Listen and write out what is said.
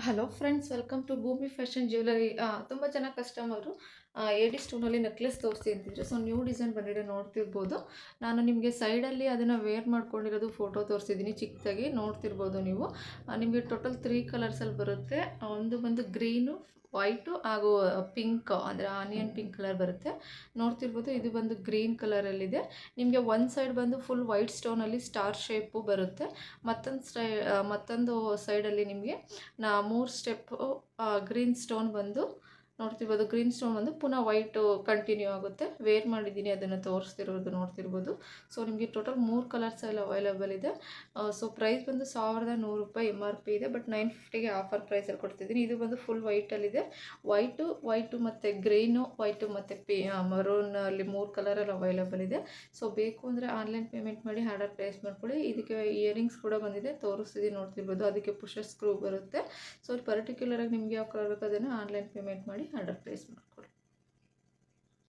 Hello friends, welcome to ಭೂಮಿ fashion jewellery. ತುಂಬ ಜನ ಕಸ್ಟಮರು ಏಡಿ ಸ್ಟೋನಲ್ಲಿ ನೆಕ್ಲೆಸ್ ತೋರಿಸಿ ಅಂತಿದ್ರು. ಸೊ ನ್ಯೂ ಡಿಸೈನ್ ಬಂದಿದೆ, ನೋಡ್ತಿರ್ಬೋದು. ನಾನು ನಿಮಗೆ ಸೈಡಲ್ಲಿ ಅದನ್ನು ವೇರ್ ಮಾಡ್ಕೊಂಡಿರೋದು ಫೋಟೋ ತೋರಿಸಿದ್ದೀನಿ, ಚಿಕ್ಕದಾಗಿ ನೋಡ್ತಿರ್ಬೋದು ನೀವು. ನಿಮಗೆ ಟೋಟಲ್ 3 ಕಲರ್ಸಲ್ಲಿ ಬರುತ್ತೆ. ಒಂದು ಬಂದು ಗ್ರೀನು, ವೈಟು ಹಾಗೂ ಪಿಂಕ್, ಅಂದರೆ ಆನಿಯನ್ ಪಿಂಕ್ ಕಲರ್ ಬರುತ್ತೆ. ನೋಡ್ತಿರ್ಬೋದು, ಇದು ಬಂದು ಗ್ರೀನ್ ಕಲರಲ್ಲಿದೆ. ನಿಮಗೆ ಒಂದು ಸೈಡ್ ಬಂದು ಫುಲ್ ವೈಟ್ ಸ್ಟೋನಲ್ಲಿ ಸ್ಟಾರ್ ಶೇಪು ಬರುತ್ತೆ. ಮತ್ತೊಂದು ಸೈಡಲ್ಲಿ ನಿಮಗೆ 3 ಸ್ಟೆಪ್ಪು ಗ್ರೀನ್ ಸ್ಟೋನ್ ಬಂದು ನೋಡ್ತಿರ್ಬೋದು. ಗ್ರೀನ್ ಸ್ಟೋನ್ ಬಂದು ಪುನಃ ವೈಟು ಕಂಟಿನ್ಯೂ ಆಗುತ್ತೆ. ವೇರ್ ಮಾಡಿದ್ದೀನಿ, ಅದನ್ನು ತೋರಿಸ್ತಿರೋದು ನೋಡ್ತಿರ್ಬೋದು. ಸೊ ನಿಮಗೆ ಟೋಟಲ್ 3 ಕಲರ್ಸ್ ಎಲ್ಲ ಅವೈಲೇಬಲ್ ಇದೆ. ಸೊ ಪ್ರೈಸ್ ಬಂದು 1100 ರೂಪಾಯಿ MRP ಇದೆ, ಬಟ್ 950ಗೆ ಆಫರ್ ಪ್ರೈಸಲ್ಲಿ ಕೊಡ್ತಿದ್ದೀನಿ. ಇದು ಬಂದು ಫುಲ್ ವೈಟಲ್ಲಿದೆ. ವೈಟು ಮತ್ತು ಗ್ರೀನು, ವೈಟು ಮತ್ತು ಮರೂನಲ್ಲಿ 3 ಕಲರಲ್ಲಿ ಅವೈಲೇಬಲ್ ಇದೆ. ಸೊ ಬೇಕು ಅಂದರೆ ಆನ್ಲೈನ್ ಪೇಮೆಂಟ್ ಮಾಡಿ ಆರ್ಡರ್ ಪ್ಲೇಸ್ ಮಾಡ್ಕೊಳ್ಳಿ. ಇದಕ್ಕೆ ಇಯರಿಂಗ್ಸ್ ಕೂಡ ಬಂದಿದೆ, ತೋರಿಸ್ತಿದ್ದೀನಿ ನೋಡ್ತಿರ್ಬೋದು. ಅದಕ್ಕೆ ಪುಷರ್ ಸ್ಕ್ರೂ ಬರುತ್ತೆ. ಸೊ ಪರ್ಟಿಕ್ಯುಲರಾಗಿ ನಿಮಗೆ ಯಾವ ಕಲರ್ ಬೇಕು ಅದನ್ನು ಆನ್ಲೈನ್ ಪೇಮೆಂಟ್ ಮಾಡಿ ಆರ್ಡರ್ ಪ್ಲೇಸ್ ಮಾಡಿ.